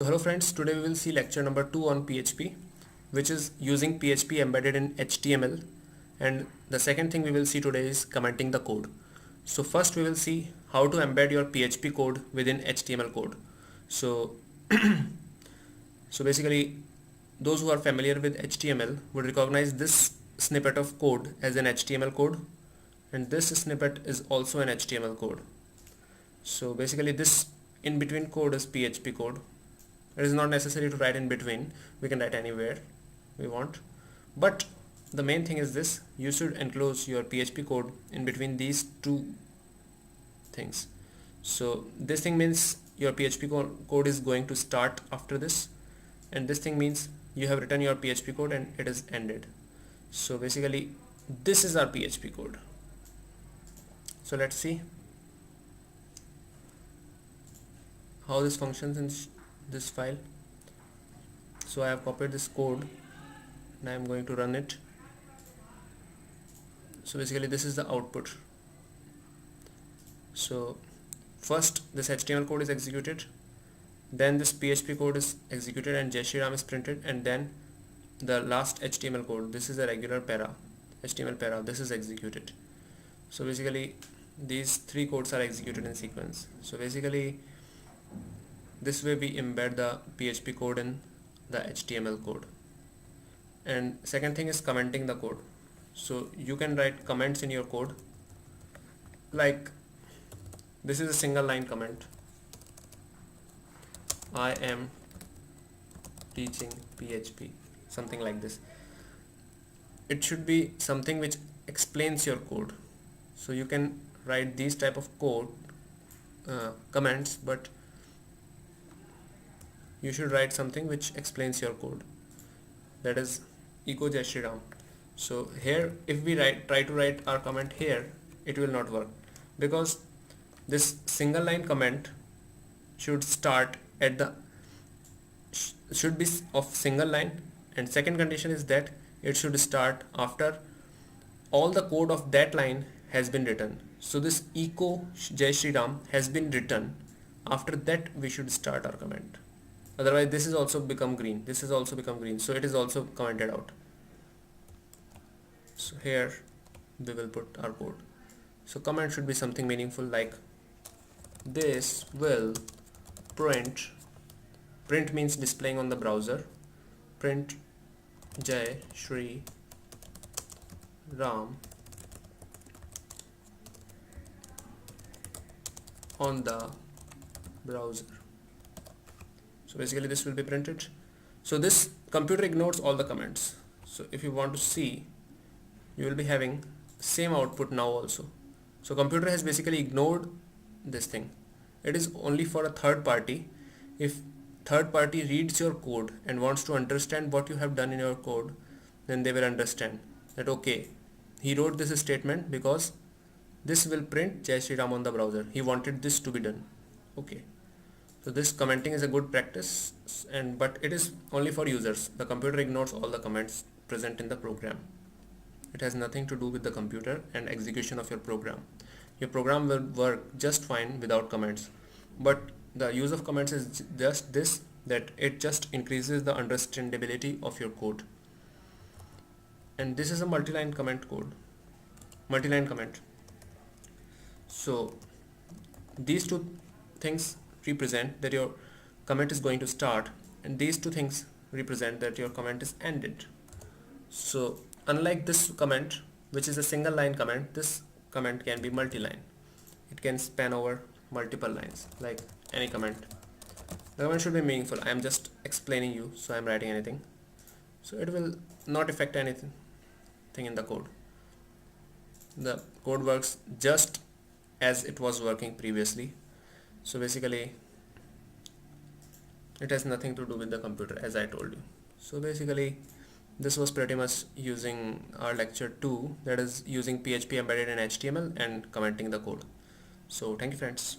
Hello friends, today we will see lecture number 2 on PHP, which is using PHP embedded in HTML, and the second thing we will see today is commenting the code. So first we will see how to embed your PHP code within HTML code. So basically those who are familiar with HTML would recognize this snippet of code as an HTML code, and this snippet is also an HTML code. So basically this in between code is PHP code. It is not necessary to write in between, we can write anywhere we want, but the main thing is this: you should enclose your PHP code in between these two things. So this thing means your PHP code is going to start after this, and this thing means you have written your PHP code and it is ended. So basically this is our PHP code. So let's see how this functions in this file. So I have copied this code and I am going to run it. So basically this is the output. So first this HTML code is executed, then this PHP code is executed and Jai Shri Ram is printed, and then the last HTML code, this is a regular para, HTML para, this is executed. So basically these three codes are executed in sequence. So basically this way we embed the PHP code in the HTML code. And second thing is commenting the code. So you can write comments in your code, like this is a single line comment: I am teaching PHP, something like this. It should be something which explains your code. So you can write these type of code comments, but you should write something which explains your code, that is echo Jai Shri Ram. So here if we try to write our comment here, it will not work, because this single line comment should start at the should be of single line, and second condition is that it should start after all the code of that line has been written. So this echo Jai Shri Ram has been written, after that we should start our comment. Otherwise this is also become green, this is also become green, so it is also commented out. So here we will put our code. So comment should be something meaningful, like this will print means displaying on the browser, print Jai Shri Ram on the browser. So basically this will be printed. So this computer ignores all the comments. So if you want to see, you will be having same output now also. So computer has basically ignored this thing. It is only for a third party. If third party reads your code and wants to understand what you have done in your code, then they will understand that okay, he wrote this statement because this will print Jai Shri Ram on the browser. He wanted this to be done. Okay. So this commenting is a good practice, but it is only for users. The computer ignores all the comments present in the program. It has nothing to do with the computer and execution of your program. Your program will work just fine without comments, but the use of comments is just this, that it just increases the understandability of your code. And this is a multi-line comment code, multi-line comment. So these two things represent that your comment is going to start, and these two things represent that your comment is ended. So unlike this comment, which is a single line comment, this comment can be multi-line. It can span over multiple lines, like any comment. The comment should be meaningful. I am just explaining you, so I am writing anything. So it will not affect anything in the code. The code works just as it was working previously. So basically it has nothing to do with the computer, as I told you. So basically this was pretty much using our lecture 2, that is using PHP embedded in HTML and commenting the code. So thank you friends.